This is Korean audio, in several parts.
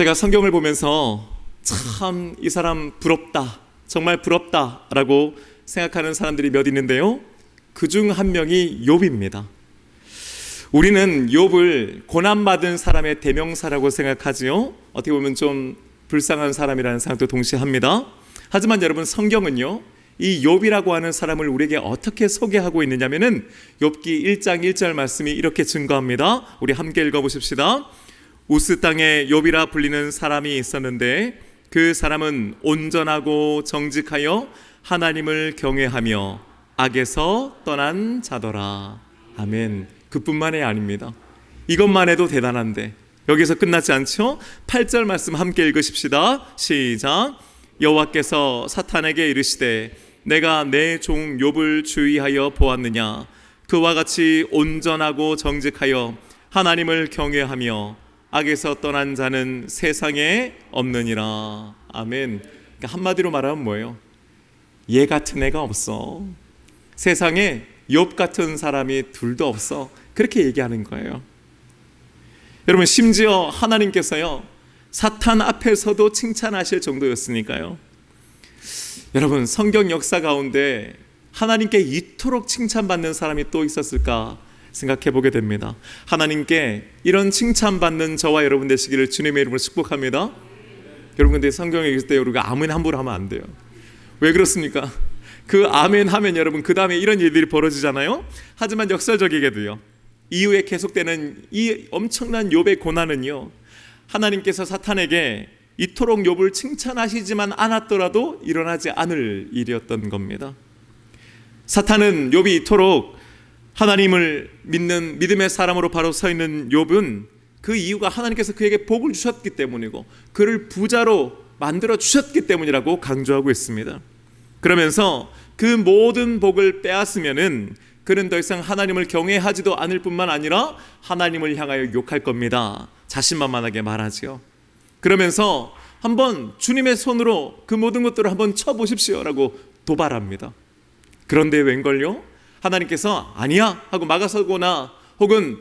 제가 성경을 보면서 참 이 사람 부럽다, 정말 부럽다라고 생각하는 사람들이 몇 있는데요, 그중 한 명이 욥입니다. 우리는 욥을 고난받은 사람의 대명사라고 생각하지요. 어떻게 보면 좀 불쌍한 사람이라는 생각도 동시에 합니다. 하지만 여러분, 성경은요, 이 욥이라고 하는 사람을 우리에게 어떻게 소개하고 있느냐면은 욥기 1장 1절 말씀이 이렇게 증거합니다. 우리 함께 읽어보십시다. 우스 땅에 욥이라 불리는 사람이 있었는데 그 사람은 온전하고 정직하여 하나님을 경외하며 악에서 떠난 자더라. 아멘. 그뿐만이 아닙니다. 이것만 해도 대단한데 여기서 끝나지 않죠? 8절 말씀 함께 읽으십시다. 시작. 여호와께서 사탄에게 이르시되 내가 내 종 욥을 주의하여 보았느냐. 그와 같이 온전하고 정직하여 하나님을 경외하며 악에서 떠난 자는 세상에 없느니라. 아멘. 그러니까 한마디로 말하면 뭐예요? 얘 같은 애가 없어. 세상에 욥 같은 사람이 둘도 없어. 그렇게 얘기하는 거예요. 여러분, 심지어 하나님께서요, 사탄 앞에서도 칭찬하실 정도였으니까요. 여러분, 성경 역사 가운데 하나님께 이토록 칭찬받는 사람이 또 있었을까 생각해 보게 됩니다. 하나님께 이런 칭찬받는 저와 여러분 되시기를 주님의 이름으로 축복합니다. 여러분, 근데 성경에 읽을 때 우리가 아멘 함부로 하면 안 돼요. 왜 그렇습니까? 그 아멘 하면 여러분 그 다음에 이런 일들이 벌어지잖아요. 하지만 역설적이게도요, 이후에 계속되는 이 엄청난 욥의 고난은요, 하나님께서 사탄에게 이토록 욥을 칭찬하시지만 않았더라도 일어나지 않을 일이었던 겁니다. 사탄은 욥이 이토록 하나님을 믿는 믿음의 사람으로 바로 서 있는 욥은 그 이유가 하나님께서 그에게 복을 주셨기 때문이고 그를 부자로 만들어 주셨기 때문이라고 강조하고 있습니다. 그러면서 그 모든 복을 빼앗으면은 그는 더 이상 하나님을 경외하지도 않을 뿐만 아니라 하나님을 향하여 욕할 겁니다. 자신만만하게 말하지요. 그러면서 한번 주님의 손으로 그 모든 것들을 한번 쳐보십시오 라고 도발합니다. 그런데 웬걸요? 하나님께서 아니야 하고 막아서거나 혹은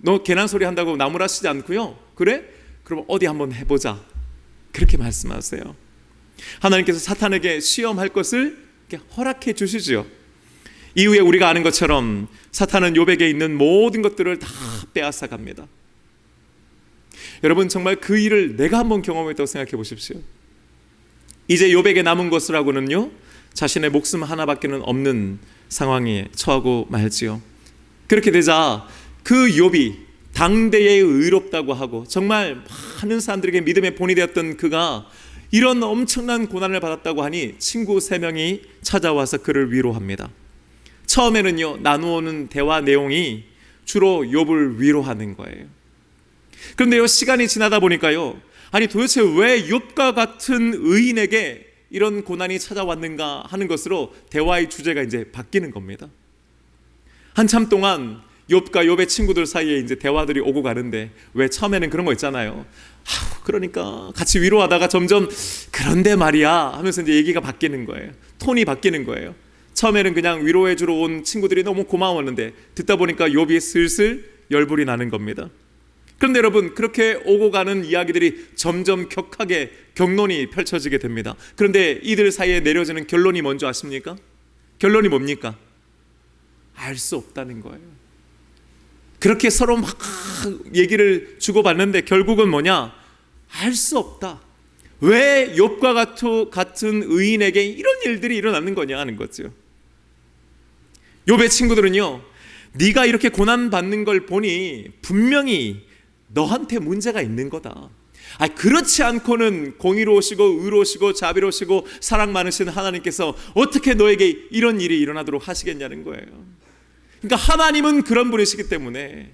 너 괜한 소리 한다고 나무라시지 않고요, 그래? 그럼 어디 한번 해보자, 그렇게 말씀하세요. 하나님께서 사탄에게 시험할 것을 허락해 주시죠. 이후에 우리가 아는 것처럼 사탄은 욥에게 있는 모든 것들을 다 빼앗아 갑니다. 여러분, 정말 그 일을 내가 한번 경험했다고 생각해 보십시오. 이제 욥에게 남은 것이라고는요, 자신의 목숨 하나밖에는 없는 상황에 처하고 말지요. 그렇게 되자 그 욥이 당대에 의롭다고 하고 정말 많은 사람들에게 믿음의 본이 되었던 그가 이런 엄청난 고난을 받았다고 하니 친구 3명이 찾아와서 그를 위로합니다. 처음에는요, 나누어는 대화 내용이 주로 욥을 위로하는 거예요. 그런데요, 시간이 지나다 보니까요, 아니 도대체 왜 욥과 같은 의인에게 이런 고난이 찾아왔는가 하는 것으로 대화의 주제가 이제 바뀌는 겁니다. 한참 동안 욥과 욥의 친구들 사이에 이제 대화들이 오고 가는데, 왜 처음에는 그런 거 있잖아요. 그러니까 같이 위로하다가 점점 그런데 말이야 하면서 이제 얘기가 바뀌는 거예요. 톤이 바뀌는 거예요. 처음에는 그냥 위로해 주러 온 친구들이 너무 고마웠는데 듣다 보니까 욥이 슬슬 열불이 나는 겁니다. 그런데 여러분, 그렇게 오고 가는 이야기들이 점점 격하게 격론이 펼쳐지게 됩니다. 그런데 이들 사이에 내려지는 결론이 뭔지 아십니까? 결론이 뭡니까? 알 수 없다는 거예요. 그렇게 서로 막 얘기를 주고받는데 결국은 뭐냐? 알 수 없다. 왜 욥과 같은 의인에게 이런 일들이 일어나는 거냐 하는 거죠. 욥의 친구들은요, 네가 이렇게 고난받는 걸 보니 분명히 너한테 문제가 있는 거다. 그렇지 않고는 공의로우시고 의로우시고 자비로우시고 사랑 많으신 하나님께서 어떻게 너에게 이런 일이 일어나도록 하시겠냐는 거예요. 그러니까 하나님은 그런 분이시기 때문에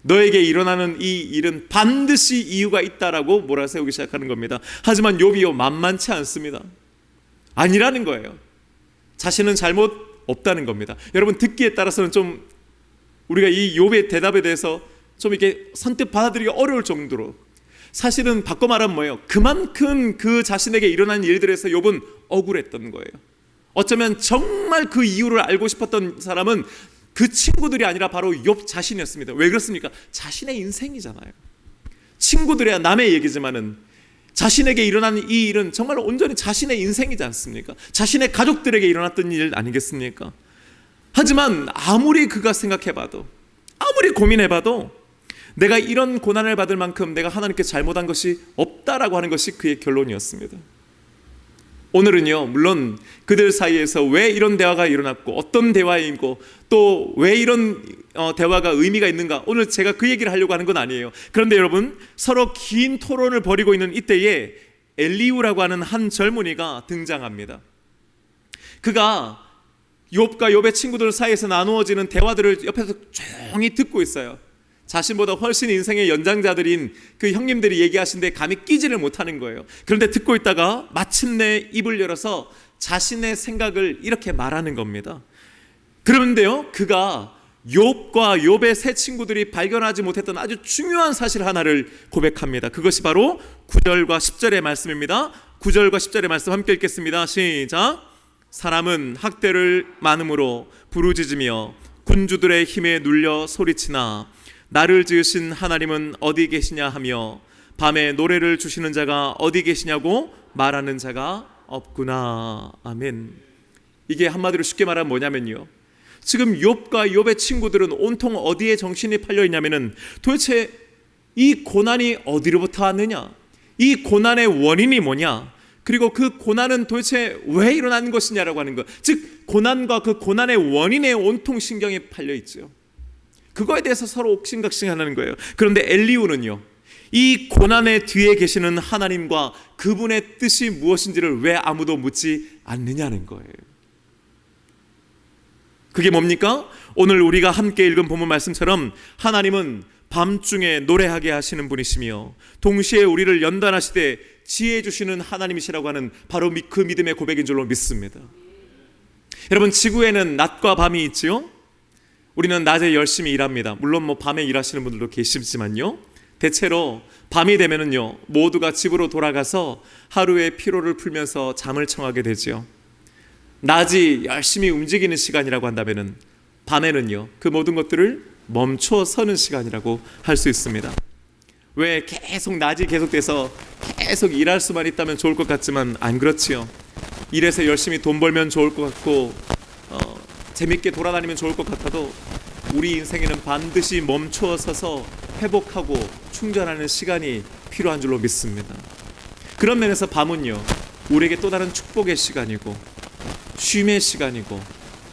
너에게 일어나는 이 일은 반드시 이유가 있다라고 몰아세우기 시작하는 겁니다. 하지만 욥이요, 만만치 않습니다. 아니라는 거예요. 자신은 잘못 없다는 겁니다. 여러분, 듣기에 따라서는 좀 우리가 이 욥의 대답에 대해서 좀 이렇게 선뜻 받아들이기 어려울 정도로, 사실은 바꿔 말하면 뭐예요? 그만큼 그 자신에게 일어난 일들에서 욥은 억울했던 거예요. 어쩌면 정말 그 이유를 알고 싶었던 사람은 그 친구들이 아니라 바로 욥 자신이었습니다. 왜 그렇습니까? 자신의 인생이잖아요. 친구들이야 남의 얘기지만은 자신에게 일어난 이 일은 정말 온전히 자신의 인생이지 않습니까? 자신의 가족들에게 일어났던 일 아니겠습니까? 하지만 아무리 그가 생각해봐도, 아무리 고민해봐도 내가 이런 고난을 받을 만큼 내가 하나님께 잘못한 것이 없다라고 하는 것이 그의 결론이었습니다. 오늘은요, 물론 그들 사이에서 왜 이런 대화가 일어났고 어떤 대화이고 또 왜 이런 대화가 의미가 있는가, 오늘 제가 그 얘기를 하려고 하는 건 아니에요. 그런데 여러분, 서로 긴 토론을 벌이고 있는 이때에 엘리후라고 하는 한 젊은이가 등장합니다. 그가 욥과 욥의 친구들 사이에서 나누어지는 대화들을 옆에서 조용히 듣고 있어요. 자신보다 훨씬 인생의 연장자들인 그 형님들이 얘기하신데 감히 끼지를 못하는 거예요. 그런데 듣고 있다가 마침내 입을 열어서 자신의 생각을 이렇게 말하는 겁니다. 그런데요, 그가 욥과 욥의 세 친구들이 발견하지 못했던 아주 중요한 사실 하나를 고백합니다. 그것이 바로 9절과 10절의 말씀입니다. 9절과 10절의 말씀 함께 읽겠습니다. 시작. 사람은 학대를 많음으로 부르짖으며 군주들의 힘에 눌려 소리치나 나를 지으신 하나님은 어디 계시냐 하며 밤에 노래를 주시는 자가 어디 계시냐고 말하는 자가 없구나. 아멘. 이게 한마디로 쉽게 말하면 뭐냐면요, 지금 욥과 욥의 친구들은 온통 어디에 정신이 팔려 있냐면은 도대체 이 고난이 어디로부터 왔느냐, 이 고난의 원인이 뭐냐, 그리고 그 고난은 도대체 왜 일어나는 것이냐라고 하는 것, 즉 고난과 그 고난의 원인에 온통 신경이 팔려 있죠. 그거에 대해서 서로 옥신각신하는 거예요. 그런데 엘리후는요, 이 고난의 뒤에 계시는 하나님과 그분의 뜻이 무엇인지를 왜 아무도 묻지 않느냐는 거예요. 그게 뭡니까? 오늘 우리가 함께 읽은 본문 말씀처럼 하나님은 밤중에 노래하게 하시는 분이시며 동시에 우리를 연단하시되 지혜 주시는 하나님이시라고 하는 바로 그 믿음의 고백인 줄로 믿습니다. 여러분, 지구에는 낮과 밤이 있지요. 우리는 낮에 열심히 일합니다. 물론 밤에 일하시는 분들도 계시지만요, 대체로 밤이 되면은요, 모두가 집으로 돌아가서 하루의 피로를 풀면서 잠을 청하게 되지요. 낮이 열심히 움직이는 시간이라고 한다면은 밤에는요, 그 모든 것들을 멈춰 서는 시간이라고 할 수 있습니다. 왜 계속 낮이 계속돼서 계속 일할 수만 있다면 좋을 것 같지만 안 그렇지요. 일해서 열심히 돈 벌면 좋을 것 같고 재밌게 돌아다니면 좋을 것 같아도 우리 인생에는 반드시 멈춰 서서 회복하고 충전하는 시간이 필요한 줄로 믿습니다. 그런 면에서 밤은요, 우리에게 또 다른 축복의 시간이고 쉼의 시간이고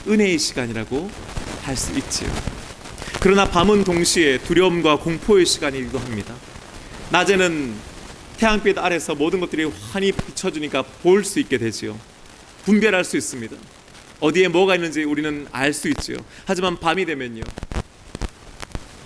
은혜의 시간이라고 할 수 있지요. 그러나 밤은 동시에 두려움과 공포의 시간이기도 합니다. 낮에는 태양빛 아래서 모든 것들이 환히 비춰주니까 볼 수 있게 되지요. 분별할 수 있습니다. 어디에 뭐가 있는지 우리는 알 수 있지요. 하지만 밤이 되면요,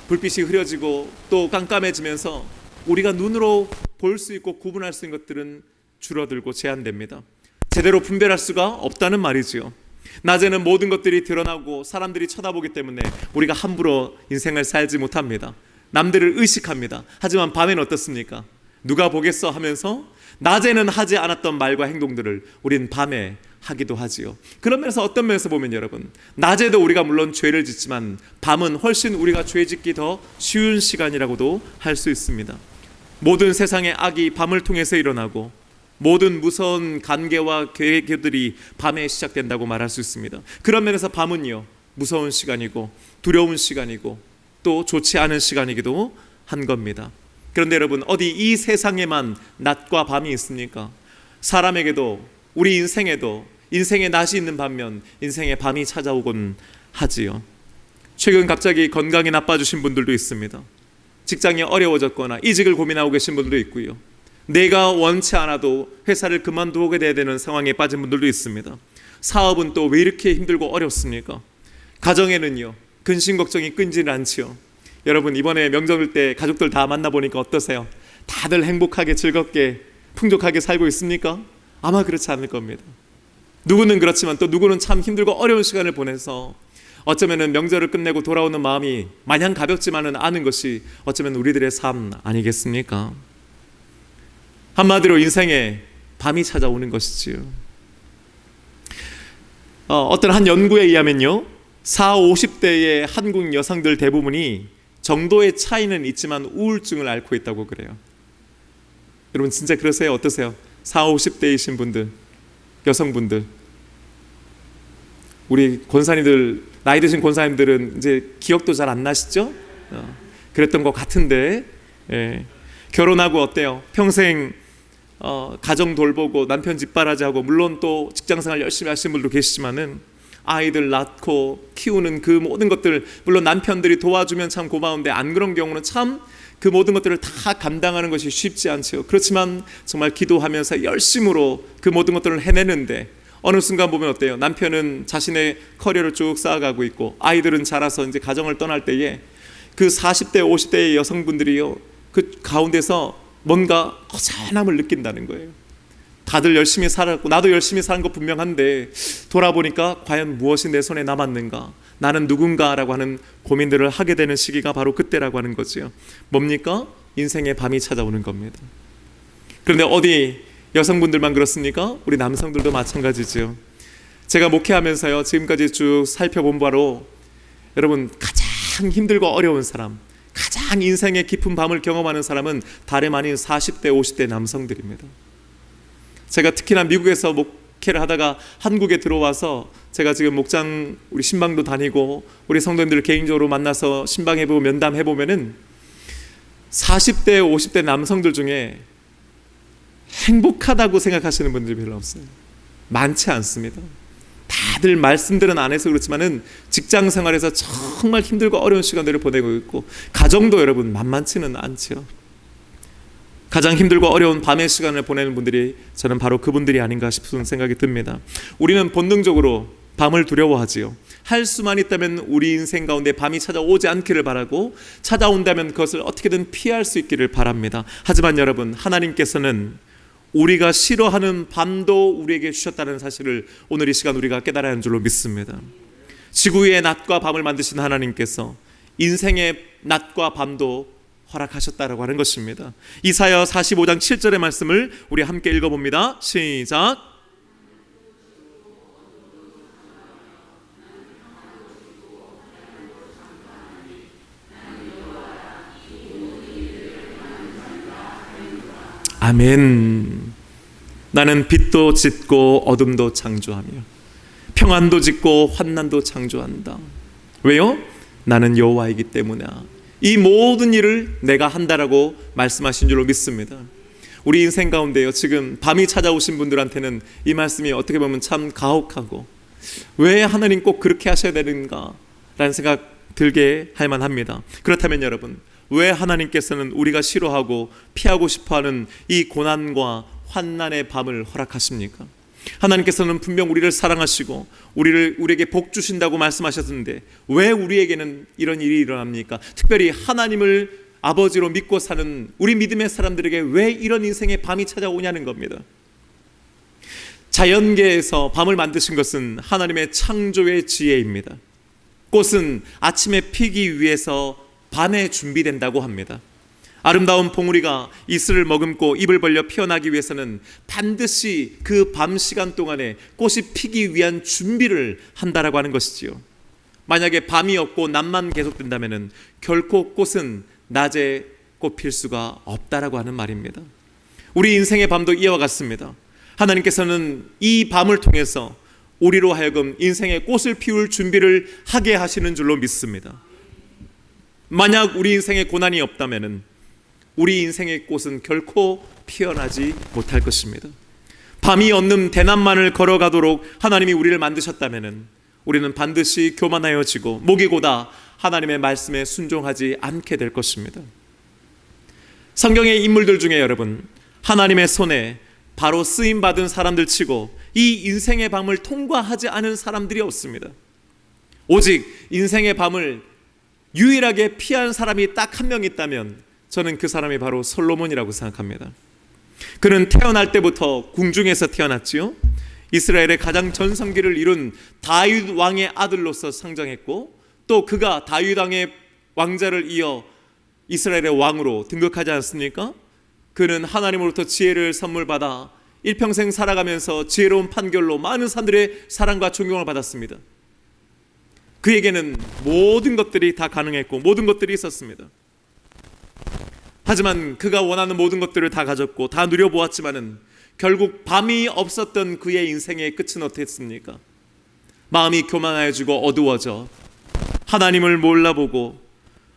불빛이 흐려지고 또 깜깜해지면서 우리가 눈으로 볼 수 있고 구분할 수 있는 것들은 줄어들고 제한됩니다. 제대로 분별할 수가 없다는 말이지요. 낮에는 모든 것들이 드러나고 사람들이 쳐다보기 때문에 우리가 함부로 인생을 살지 못합니다. 남들을 의식합니다. 하지만 밤에는 어떻습니까? 누가 보겠어 하면서 낮에는 하지 않았던 말과 행동들을 우린 밤에 하기도 하지요. 그런 면에서 어떤 면에서 보면 여러분, 낮에도 우리가 물론 죄를 짓지만 밤은 훨씬 우리가 죄 짓기 더 쉬운 시간이라고도 할 수 있습니다. 모든 세상의 악이 밤을 통해서 일어나고 모든 무서운 관계와 계획들이 밤에 시작된다고 말할 수 있습니다. 그런 면에서 밤은요, 무서운 시간이고 두려운 시간이고 또 좋지 않은 시간이기도 한 겁니다. 그런데 여러분, 어디 이 세상에만 낮과 밤이 있습니까? 사람에게도 우리 인생에도 인생의 낮이 있는 반면 인생의 밤이 찾아오곤 하지요. 최근 갑자기 건강이 나빠지신 분들도 있습니다. 직장이 어려워졌거나 이직을 고민하고 계신 분들도 있고요. 내가 원치 않아도 회사를 그만두게 돼야 되는 상황에 빠진 분들도 있습니다. 사업은 또 왜 이렇게 힘들고 어렵습니까? 가정에는요, 근심 걱정이 끊지는 않지요. 여러분, 이번에 명절 때 가족들 다 만나보니까 어떠세요? 다들 행복하게 즐겁게 풍족하게 살고 있습니까? 아마 그렇지 않을 겁니다. 누구는 그렇지만 또 누구는 참 힘들고 어려운 시간을 보내서 어쩌면 명절을 끝내고 돌아오는 마음이 마냥 가볍지만은 않은 것이 어쩌면 우리들의 삶 아니겠습니까? 한마디로 인생에 밤이 찾아오는 것이지요. 어떤 한 연구에 의하면요, 40, 50대의 한국 여성들 대부분이 정도의 차이는 있지만 우울증을 앓고 있다고 그래요. 여러분 진짜 그러세요? 어떠세요? 40, 50대이신 분들, 여성분들, 우리 권사님들, 나이 드신 권사님들은 이제 기억도 잘 안 나시죠? 그랬던 것 같은데, 결혼하고 어때요? 평생 가정 돌보고 남편 뒷바라지하고, 물론 또 직장생활 열심히 하시는 분도 계시지만은 아이들 낳고 키우는 그 모든 것들, 물론 남편들이 도와주면 참 고마운데 안 그런 경우는 참 그 모든 것들을 다 감당하는 것이 쉽지 않죠. 그렇지만 정말 기도하면서 열심으로 그 모든 것들을 해내는데 어느 순간 보면 어때요? 남편은 자신의 커리어를 쭉 쌓아가고 있고 아이들은 자라서 이제 가정을 떠날 때에 그 40대 50대의 여성분들이요, 그 가운데서 뭔가 허전함을 느낀다는 거예요. 다들 열심히 살았고 나도 열심히 사는 거 분명한데 돌아보니까 과연 무엇이 내 손에 남았는가, 나는 누군가라고 하는 고민들을 하게 되는 시기가 바로 그때라고 하는 거지요. 뭡니까? 인생의 밤이 찾아오는 겁니다. 그런데 어디 여성분들만 그렇습니까? 우리 남성들도 마찬가지죠. 제가 목회하면서요, 지금까지 쭉 살펴본 바로 여러분 가장 힘들고 어려운 사람, 가장 인생의 깊은 밤을 경험하는 사람은 다름 아닌 40대 50대 남성들입니다. 제가 특히나 미국에서 목회를 하다가 한국에 들어와서 제가 지금 목장 우리 신방도 다니고 우리 성도님들 개인적으로 만나서 신방해보고 면담해보면은 40대 50대 남성들 중에 행복하다고 생각하시는 분들이 별로 없어요. 많지 않습니다. 다들 말씀들은 안 해서 그렇지만은 직장 생활에서 정말 힘들고 어려운 시간들을 보내고 있고 가정도 여러분 만만치는 않죠. 가장 힘들고 어려운 밤의 시간을 보내는 분들이 저는 바로 그분들이 아닌가 싶은 생각이 듭니다. 우리는 본능적으로 밤을 두려워하지요. 할 수만 있다면 우리 인생 가운데 밤이 찾아오지 않기를 바라고 찾아온다면 그것을 어떻게든 피할 수 있기를 바랍니다. 하지만 여러분, 하나님께서는 우리가 싫어하는 밤도 우리에게 주셨다는 사실을 오늘 이 시간 우리가 깨달아야 하는 줄로 믿습니다. 지구의 낮과 밤을 만드신 하나님께서 인생의 낮과 밤도 허락하셨다라고 하는 것입니다. 이사야 45장 7절의 말씀을 우리 함께 읽어봅니다. 시작. 아멘. 나는 빛도 짓고 어둠도 창조하며 평안도 짓고 환난도 창조한다. 왜요? 나는 여호와이기 때문이야. 이 모든 일을 내가 한다라고 말씀하신 줄로 믿습니다. 우리 인생 가운데요, 지금 밤이 찾아오신 분들한테는 이 말씀이 어떻게 보면 참 가혹하고 왜 하나님 꼭 그렇게 하셔야 되는가 라는 생각 들게 할 만합니다. 그렇다면 여러분, 왜 하나님께서는 우리가 싫어하고 피하고 싶어하는 이 고난과 환난의 밤을 허락하십니까? 하나님께서는 분명 우리를 사랑하시고 우리에게 복 주신다고 말씀하셨는데 왜 우리에게는 이런 일이 일어납니까? 특별히 하나님을 아버지로 믿고 사는 우리 믿음의 사람들에게 왜 이런 인생의 밤이 찾아오냐는 겁니다. 자연계에서 밤을 만드신 것은 하나님의 창조의 지혜입니다. 꽃은 아침에 피기 위해서 밤에 준비된다고 합니다. 아름다운 봉우리가 이슬을 머금고 입을 벌려 피어나기 위해서는 반드시 그 밤 시간 동안에 꽃이 피기 위한 준비를 한다라고 하는 것이지요. 만약에 밤이 없고 낮만 계속된다면 결코 꽃은 낮에 꽃 필 수가 없다라고 하는 말입니다. 우리 인생의 밤도 이와 같습니다. 하나님께서는 이 밤을 통해서 우리로 하여금 인생의 꽃을 피울 준비를 하게 하시는 줄로 믿습니다. 만약 우리 인생에 고난이 없다면 우리 인생의 꽃은 결코 피어나지 못할 것입니다. 밤이 없는 대낮만을 걸어가도록 하나님이 우리를 만드셨다면 우리는 반드시 교만하여지고 목이 고다 하나님의 말씀에 순종하지 않게 될 것입니다. 성경의 인물들 중에 여러분, 하나님의 손에 바로 쓰임받은 사람들 치고 이 인생의 밤을 통과하지 않은 사람들이 없습니다. 오직 인생의 밤을 유일하게 피한 사람이 딱 한 명 있다면 저는 그 사람이 바로 솔로몬이라고 생각합니다. 그는 태어날 때부터 궁중에서 태어났지요. 이스라엘의 가장 전성기를 이룬 다윗 왕의 아들로서 상정했고 또 그가 다윗 왕의 왕자를 이어 이스라엘의 왕으로 등극하지 않습니까? 그는 하나님으로부터 지혜를 선물받아 일평생 살아가면서 지혜로운 판결로 많은 사람들의 사랑과 존경을 받았습니다. 그에게는 모든 것들이 다 가능했고 모든 것들이 있었습니다. 하지만 그가 원하는 모든 것들을 다 가졌고 다 누려보았지만은 결국 밤이 없었던 그의 인생의 끝은 어땠습니까? 마음이 교만해지고 어두워져 하나님을 몰라보고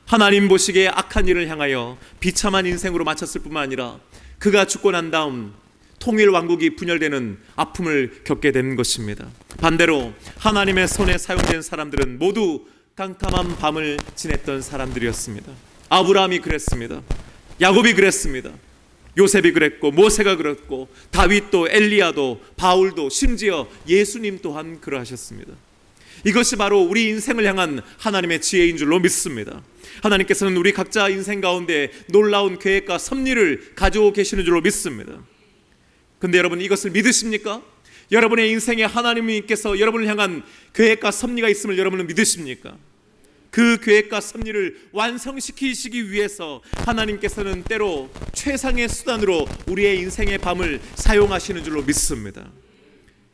하나님 보시기에 악한 일을 향하여 비참한 인생으로 마쳤을 뿐만 아니라 그가 죽고 난 다음 통일 왕국이 분열되는 아픔을 겪게 된 것입니다. 반대로 하나님의 손에 사용된 사람들은 모두 깜깜한 밤을 지냈던 사람들이었습니다. 아브라함이 그랬습니다. 야곱이 그랬습니다. 요셉이 그랬고 모세가 그랬고 다윗도 엘리야도 바울도 심지어 예수님 또한 그러하셨습니다. 이것이 바로 우리 인생을 향한 하나님의 지혜인 줄로 믿습니다. 하나님께서는 우리 각자 인생 가운데 놀라운 계획과 섭리를 가지고 계시는 줄로 믿습니다. 근데 여러분 이것을 믿으십니까? 여러분의 인생에 하나님께서 여러분을 향한 계획과 섭리가 있음을 여러분은 믿으십니까? 그 계획과 섭리를 완성시키시기 위해서 하나님께서는 때로 최상의 수단으로 우리의 인생의 밤을 사용하시는 줄로 믿습니다.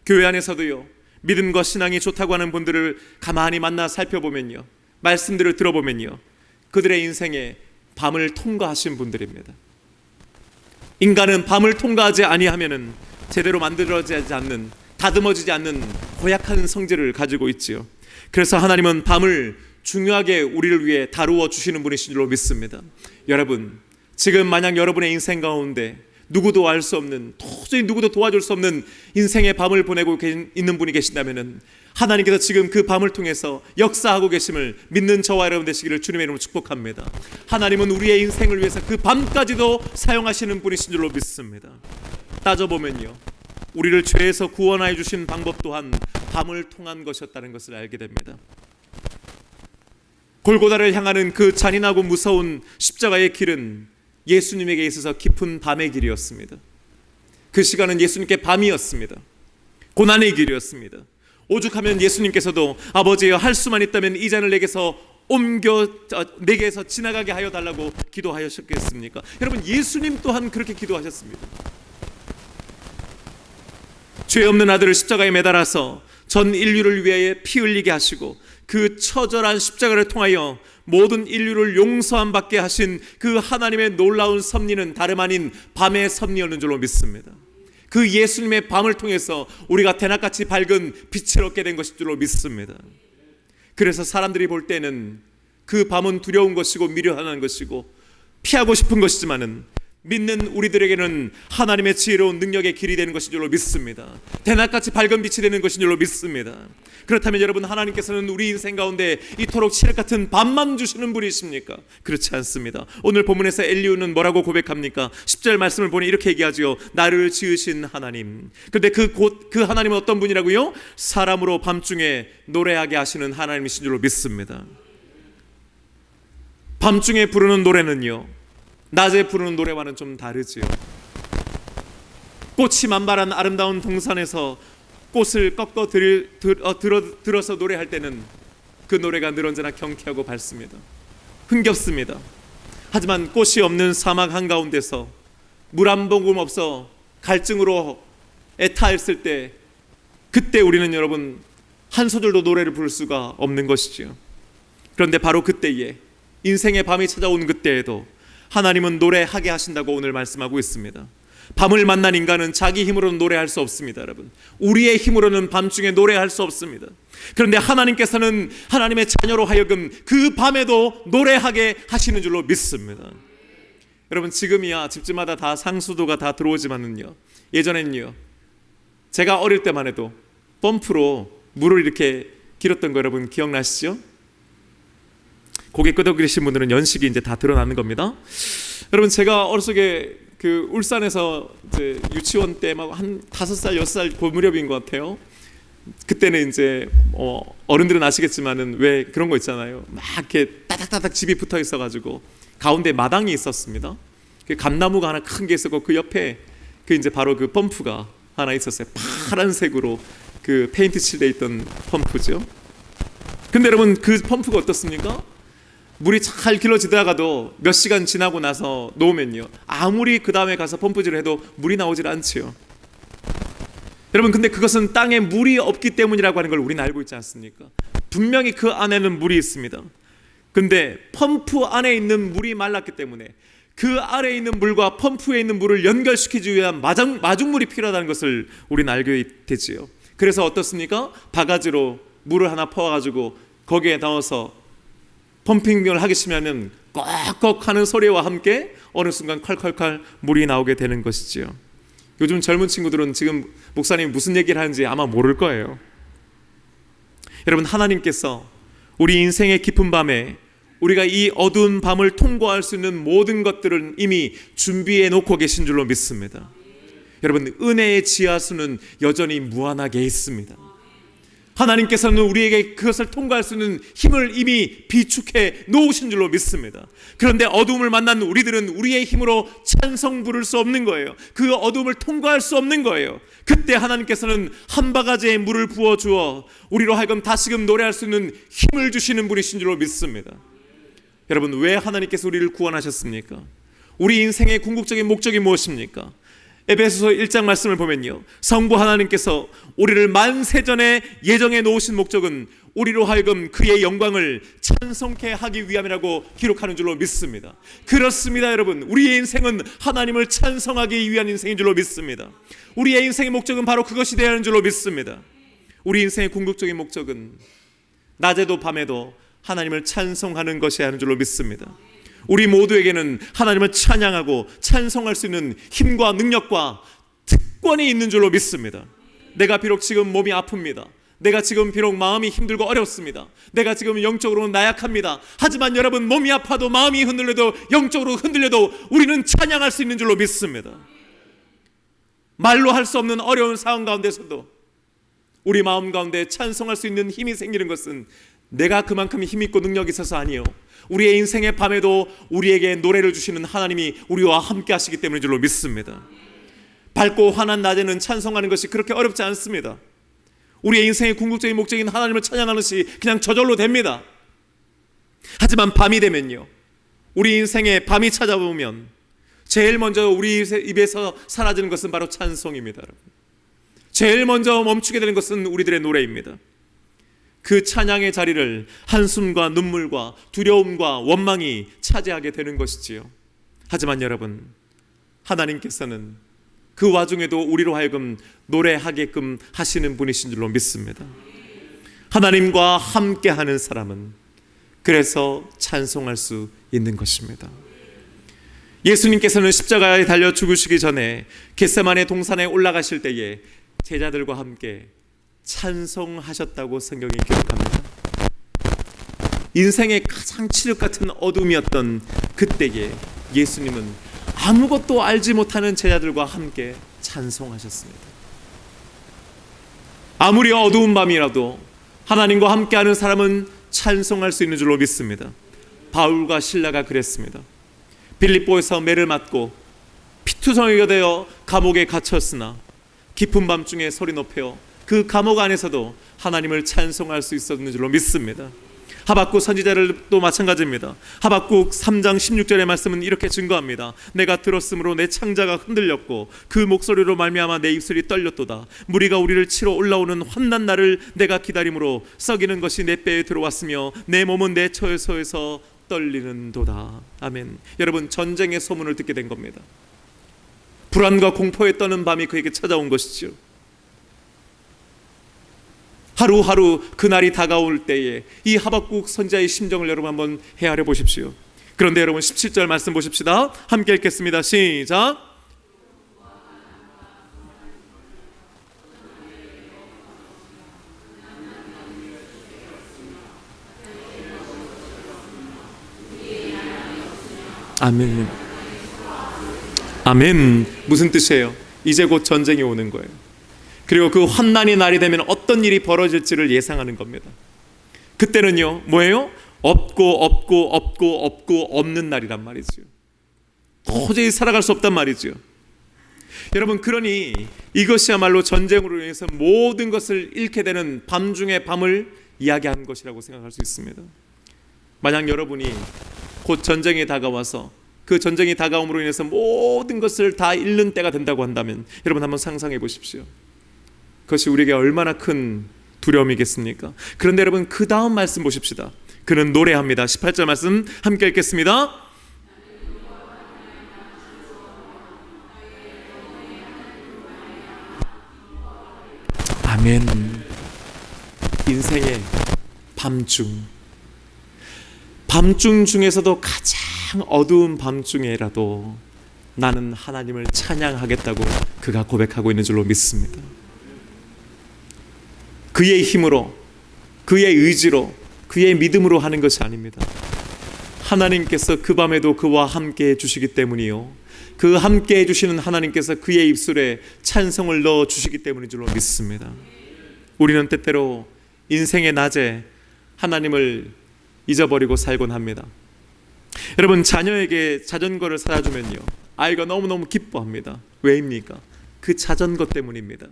교회 안에서도요, 믿음과 신앙이 좋다고 하는 분들을 가만히 만나 살펴보면요, 말씀들을 들어보면요, 그들의 인생에 밤을 통과하신 분들입니다. 인간은 밤을 통과하지 아니하면은 제대로 만들어지지 않는, 다듬어지지 않는 고약한 성질을 가지고 있지요. 그래서 하나님은 밤을 중요하게 우리를 위해 다루어 주시는 분이신 줄로 믿습니다. 여러분, 지금 만약 여러분의 인생 가운데 누구도 알 수 없는, 도저히 누구도 도와줄 수 없는 인생의 밤을 보내고 있는 분이 계신다면 하나님께서 지금 그 밤을 통해서 역사하고 계심을 믿는 저와 여러분 되시기를 주님의 이름으로 축복합니다. 하나님은 우리의 인생을 위해서 그 밤까지도 사용하시는 분이신 줄로 믿습니다. 따져보면요, 우리를 죄에서 구원하여 주신 방법 또한 밤을 통한 것이었다는 것을 알게 됩니다. 골고다를 향하는 그 잔인하고 무서운 십자가의 길은 예수님에게 있어서 깊은 밤의 길이었습니다. 그 시간은 예수님께 밤이었습니다. 고난의 길이었습니다. 오죽하면 예수님께서도 아버지여 할 수만 있다면 이 잔을 내게서 지나가게 하여 달라고 기도하셨겠습니까? 여러분, 예수님 또한 그렇게 기도하셨습니다. 죄 없는 아들을 십자가에 매달아서 전 인류를 위하여 피 흘리게 하시고 그 처절한 십자가를 통하여 모든 인류를 용서함 받게 하신 그 하나님의 놀라운 섭리는 다름 아닌 밤의 섭리였는 줄로 믿습니다. 그 예수님의 밤을 통해서 우리가 대낮같이 밝은 빛을 얻게 된 것인 줄로 믿습니다. 그래서 사람들이 볼 때는 그 밤은 두려운 것이고 미련한 것이고 피하고 싶은 것이지만은 믿는 우리들에게는 하나님의 지혜로운 능력의 길이 되는 것인 줄로 믿습니다. 대낮같이 밝은 빛이 되는 것인 줄로 믿습니다. 그렇다면 여러분, 하나님께서는 우리 인생 가운데 이토록 칠흑 같은 밤만 주시는 분이십니까? 그렇지 않습니다. 오늘 본문에서 엘리후는 뭐라고 고백합니까? 10절 말씀을 보니 이렇게 얘기하죠. 나를 지으신 하나님. 그런데 그 하나님은 어떤 분이라고요? 사람으로 밤중에 노래하게 하시는 하나님이신 줄로 믿습니다. 밤중에 부르는 노래는요, 낮에 부르는 노래와는 좀 다르지요. 꽃이 만발한 아름다운 동산에서 꽃을 꺾어 들어서 노래할 때는 그 노래가 늘 언제나 경쾌하고 밝습니다. 흥겹습니다. 하지만 꽃이 없는 사막 한가운데서 물 한 모금 없어 갈증으로 애타했을 때, 그때 우리는 여러분 한 소절도 노래를 부를 수가 없는 것이지요. 그런데 바로 그때에, 인생의 밤이 찾아온 그때에도 하나님은 노래하게 하신다고 오늘 말씀하고 있습니다. 밤을 만난 인간은 자기 힘으로는 노래할 수 없습니다. 여러분, 우리의 힘으로는 밤중에 노래할 수 없습니다. 그런데 하나님께서는 하나님의 자녀로 하여금 그 밤에도 노래하게 하시는 줄로 믿습니다. 여러분, 지금이야 집집마다 다 상수도가 다 들어오지만은요, 예전에는요, 제가 어릴 때만 해도 펌프로 물을 이렇게 길었던 거 여러분 기억나시죠? 고개 끄덕이신 분들은 연식이 이제 다 드러나는 겁니다. 여러분, 제가 어렸을 적에 그 울산에서 이제 유치원 때 막 한 5살, 6살 그 무렵인 것 같아요. 그때는 이제 어른들은 아시겠지만은 왜 그런 거 있잖아요. 막 이렇게 따닥따닥 집이 붙어 있어가지고 가운데 마당이 있었습니다. 그 감나무가 하나 큰 게 있었고 그 옆에 그 이제 바로 그 펌프가 하나 있었어요. 파란색으로 그 페인트 칠돼 있던 펌프죠. 근데 여러분, 그 펌프가 어떻습니까? 물이 잘 길러지다가도 몇 시간 지나고 나서 놓으면요, 아무리 그 다음에 가서 펌프질을 해도 물이 나오질 않지요. 여러분, 근데 그것은 땅에 물이 없기 때문이라고 하는 걸 우리는 알고 있지 않습니까? 분명히 그 안에는 물이 있습니다. 근데 펌프 안에 있는 물이 말랐기 때문에 그 아래에 있는 물과 펌프에 있는 물을 연결시키기 위한 마중물이 필요하다는 것을 우리는 알게 되지요. 그래서 어떻습니까? 바가지로 물을 하나 퍼와가지고 거기에 넣어서 펌핑을 하기 시작하면 꺽꺽 하는 소리와 함께 어느 순간 콸콸콸 물이 나오게 되는 것이지요. 요즘 젊은 친구들은 지금 목사님이 무슨 얘기를 하는지 아마 모를 거예요. 여러분, 하나님께서 우리 인생의 깊은 밤에 우리가 이 어두운 밤을 통과할 수 있는 모든 것들은 이미 준비해 놓고 계신 줄로 믿습니다. 여러분, 은혜의 지하수는 여전히 무한하게 있습니다. 하나님께서는 우리에게 그것을 통과할 수 있는 힘을 이미 비축해 놓으신 줄로 믿습니다. 그런데 어둠을 만난 우리들은 우리의 힘으로 찬송 부를 수 없는 거예요. 그 어둠을 통과할 수 없는 거예요. 그때 하나님께서는 한 바가지의 물을 부어주어 우리로 하여금 다시금 노래할 수 있는 힘을 주시는 분이신 줄로 믿습니다. 여러분, 왜 하나님께서 우리를 구원하셨습니까? 우리 인생의 궁극적인 목적이 무엇입니까? 에베소서 1장 말씀을 보면요, 성부 하나님께서 우리를 만세전에 예정해 놓으신 목적은 우리로 하여금 그의 영광을 찬송케 하기 위함이라고 기록하는 줄로 믿습니다. 그렇습니다. 여러분, 우리의 인생은 하나님을 찬송하기 위한 인생인 줄로 믿습니다. 우리의 인생의 목적은 바로 그것이 되어야 하는 줄로 믿습니다. 우리 인생의 궁극적인 목적은 낮에도 밤에도 하나님을 찬송하는 것이어야 하는 줄로 믿습니다. 우리 모두에게는 하나님을 찬양하고 찬송할 수 있는 힘과 능력과 특권이 있는 줄로 믿습니다. 내가 비록 지금 몸이 아픕니다. 내가 지금 비록 마음이 힘들고 어렵습니다. 내가 지금 영적으로는 나약합니다. 하지만 여러분, 몸이 아파도 마음이 흔들려도 영적으로 흔들려도 우리는 찬양할 수 있는 줄로 믿습니다. 말로 할 수 없는 어려운 상황 가운데서도 우리 마음 가운데 찬송할 수 있는 힘이 생기는 것은 내가 그만큼 힘있고 능력이 있어서 아니요, 우리의 인생의 밤에도 우리에게 노래를 주시는 하나님이 우리와 함께 하시기 때문인 줄로 믿습니다. 밝고 환한 낮에는 찬송하는 것이 그렇게 어렵지 않습니다. 우리의 인생의 궁극적인 목적인 하나님을 찬양하는 것이 그냥 저절로 됩니다. 하지만 밤이 되면요, 우리 인생에 밤이 찾아오면 제일 먼저 우리 입에서 사라지는 것은 바로 찬송입니다. 제일 먼저 멈추게 되는 것은 우리들의 노래입니다. 그 찬양의 자리를 한숨과 눈물과 두려움과 원망이 차지하게 되는 것이지요. 하지만 여러분, 하나님께서는 그 와중에도 우리로 하여금 노래하게끔 하시는 분이신 줄로 믿습니다. 하나님과 함께하는 사람은 그래서 찬송할 수 있는 것입니다. 예수님께서는 십자가에 달려 죽으시기 전에 겟세마네 동산에 올라가실 때에 제자들과 함께 찬송하셨다고 성경이 기록합니다. 인생의 가장 칠흑 같은 어둠이었던 그때에 예수님은 아무것도 알지 못하는 제자들과 함께 찬송하셨습니다. 아무리 어두운 밤이라도 하나님과 함께하는 사람은 찬송할 수 있는 줄로 믿습니다. 바울과 실라가 그랬습니다. 빌립보에서 매를 맞고 피투성이가 되어 감옥에 갇혔으나 깊은 밤중에 소리 높여 그 감옥 안에서도 하나님을 찬송할 수 있었는 줄로 믿습니다. 하박국 선지자들도 마찬가지입니다. 하박국 3장 16절의 말씀은 이렇게 증거합니다. 내가 들었으므로 내 창자가 흔들렸고 그 목소리로 말미암아 내 입술이 떨렸도다. 무리가 우리를 치러 올라오는 환난 날을 내가 기다림으로 썩이는 것이 내 뼈에 들어왔으며 내 몸은 내 처소에서 떨리는도다. 아멘. 여러분, 전쟁의 소문을 듣게 된 겁니다. 불안과 공포에 떠는 밤이 그에게 찾아온 것이죠. 하루하루 그날이 다가올 때에 이 하박국 선지자의 심정을 여러분 한번 헤아려 보십시오. 그런데 여러분 17절 말씀 보십시다. 함께 읽겠습니다. 시작. 아멘. 아멘. 무슨 뜻이에요? 이제 곧 전쟁이 오는 거예요. 그리고 그 환난의 날이 되면 어떤 일이 벌어질지를 예상하는 겁니다. 그때는요, 뭐예요? 없고 없는 날이란 말이죠. 도저히 살아갈 수 없단 말이죠. 여러분, 그러니 이것이야말로 전쟁으로 인해서 모든 것을 잃게 되는 밤 중에 밤을 이야기하는 것이라고 생각할 수 있습니다. 만약 여러분이 곧 전쟁이 다가와서 그 전쟁이 다가옴으로 인해서 모든 것을 다 잃는 때가 된다고 한다면 여러분 한번 상상해 보십시오. 그것이 우리에게 얼마나 큰 두려움이겠습니까? 그런데 여러분, 그 다음 말씀 보십시다. 그는 노래합니다. 18절 말씀 함께 읽겠습니다. 아멘. 인생의 밤중 중에서도 가장 어두운 밤중에라도 나는 하나님을 찬양하겠다고 그가 고백하고 있는 줄로 믿습니다. 그의 힘으로, 그의 의지로, 그의 믿음으로 하는 것이 아닙니다. 하나님께서 그 밤에도 그와 함께 해주시기 때문이요, 그 함께 해주시는 하나님께서 그의 입술에 찬송을 넣어주시기 때문인 줄로 믿습니다. 우리는 때때로 인생의 낮에 하나님을 잊어버리고 살곤 합니다. 여러분, 자녀에게 자전거를 사다 주면요, 아이가 너무너무 기뻐합니다. 왜입니까? 그 자전거 때문입니다.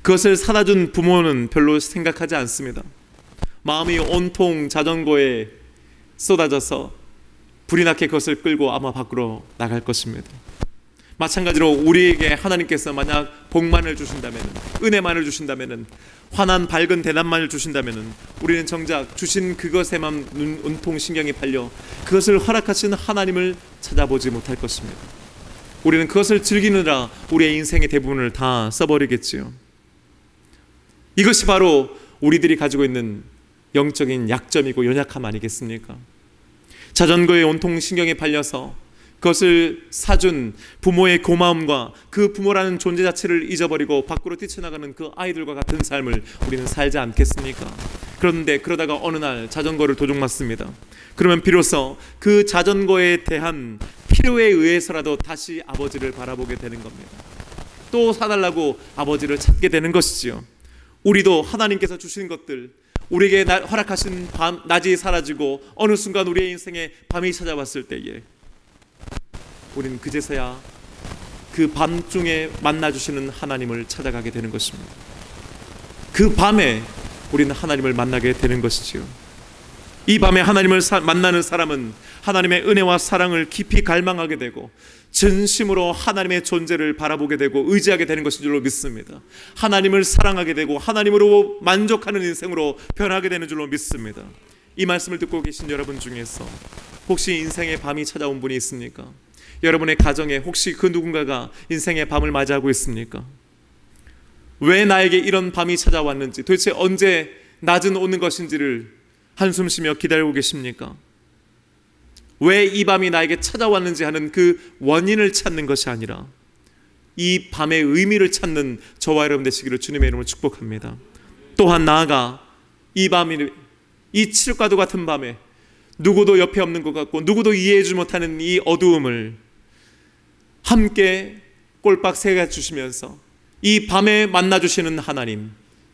그것을 사다 준 부모는 별로 생각하지 않습니다. 마음이 온통 자전거에 쏟아져서 불이 나게 그것을 끌고 아마 밖으로 나갈 것입니다. 마찬가지로 우리에게 하나님께서 만약 복만을 주신다면, 은혜만을 주신다면, 환한 밝은 대낮만을 주신다면, 우리는 정작 주신 그것에만 온통 신경이 팔려 그것을 허락하신 하나님을 찾아보지 못할 것입니다. 우리는 그것을 즐기느라 우리의 인생의 대부분을 다 써버리겠지요. 이것이 바로 우리들이 가지고 있는 영적인 약점이고 연약함 아니겠습니까? 자전거에 온통 신경이 팔려서 그것을 사준 부모의 고마움과 그 부모라는 존재 자체를 잊어버리고 밖으로 뛰쳐나가는 그 아이들과 같은 삶을 우리는 살지 않겠습니까? 그런데 그러다가 어느 날 자전거를 도둑맞습니다. 그러면 비로소 그 자전거에 대한 필요에 의해서라도 다시 아버지를 바라보게 되는 겁니다. 또 사달라고 아버지를 찾게 되는 것이지요. 우리도 하나님께서 주신 것들, 우리에게 허락하신 낮이 사라지고 어느 순간 우리의 인생에 밤이 찾아왔을 때에 우리는 그제서야 그 밤중에 만나주시는 하나님을 찾아가게 되는 것입니다. 그 밤에 우리는 하나님을 만나게 되는 것이지요. 이 밤에 하나님을 만나는 사람은 하나님의 은혜와 사랑을 깊이 갈망하게 되고 진심으로 하나님의 존재를 바라보게 되고 의지하게 되는 것인 줄로 믿습니다. 하나님을 사랑하게 되고 하나님으로 만족하는 인생으로 변하게 되는 줄로 믿습니다. 이 말씀을 듣고 계신 여러분 중에서 혹시 인생의 밤이 찾아온 분이 있습니까? 여러분의 가정에 혹시 그 누군가가 인생의 밤을 맞이하고 있습니까? 왜 나에게 이런 밤이 찾아왔는지, 도대체 언제 낮은 오는 것인지를 한숨 쉬며 기다리고 계십니까? 왜 이 밤이 나에게 찾아왔는지 하는 그 원인을 찾는 것이 아니라 이 밤의 의미를 찾는 저와 여러분 되시기를 주님의 이름으로 축복합니다. 또한 나아가 이 밤이, 이 칠흑과도 같은 밤에 누구도 옆에 없는 것 같고 누구도 이해해주지 못하는 이 어두움을 함께 꼴박 새겨 주시면서 이 밤에 만나주시는 하나님,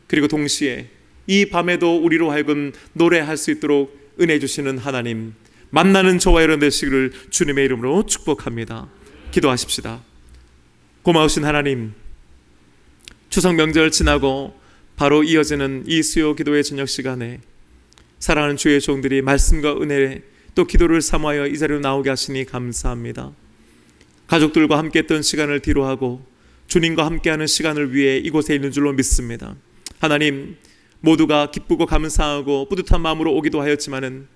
그리고 동시에 이 밤에도 우리로 하여금 노래할 수 있도록 은혜 주시는 하나님, 만나는 저와 여러분 되시기를 주님의 이름으로 축복합니다. 기도하십시다. 고마우신 하나님, 추석 명절 지나고 바로 이어지는 이 수요 기도의 저녁 시간에 사랑하는 주의 종들이 말씀과 은혜 또 기도를 사모하여 이 자리로 나오게 하시니 감사합니다. 가족들과 함께 했던 시간을 뒤로하고 주님과 함께하는 시간을 위해 이곳에 있는 줄로 믿습니다. 하나님, 모두가 기쁘고 감사하고 뿌듯한 마음으로 오기도 하였지만은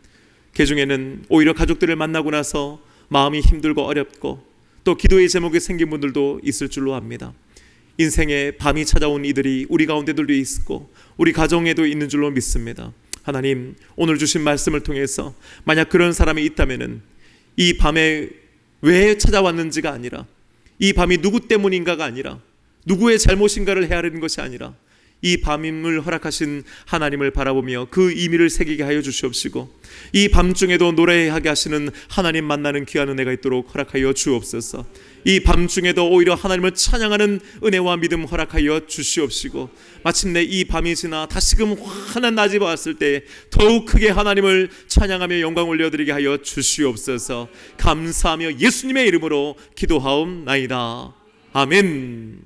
그 중에는 오히려 가족들을 만나고 나서 마음이 힘들고 어렵고 또 기도의 제목이 생긴 분들도 있을 줄로 압니다. 인생에 밤이 찾아온 이들이 우리 가운데들도 있고 우리 가정에도 있는 줄로 믿습니다. 하나님, 오늘 주신 말씀을 통해서 만약 그런 사람이 있다면은 이 밤에 왜 찾아왔는지가 아니라, 이 밤이 누구 때문인가가 아니라, 누구의 잘못인가를 헤아리는 것이 아니라 이 밤임을 허락하신 하나님을 바라보며 그 의미를 새기게 하여 주시옵시고 이 밤중에도 노래하게 하시는 하나님 만나는 귀한 은혜가 있도록 허락하여 주옵소서. 이 밤중에도 오히려 하나님을 찬양하는 은혜와 믿음 허락하여 주시옵시고 마침내 이 밤이 지나 다시금 환한 낮이 왔을 때 더욱 크게 하나님을 찬양하며 영광 올려드리게 하여 주시옵소서. 감사하며 예수님의 이름으로 기도하옵나이다. 아멘.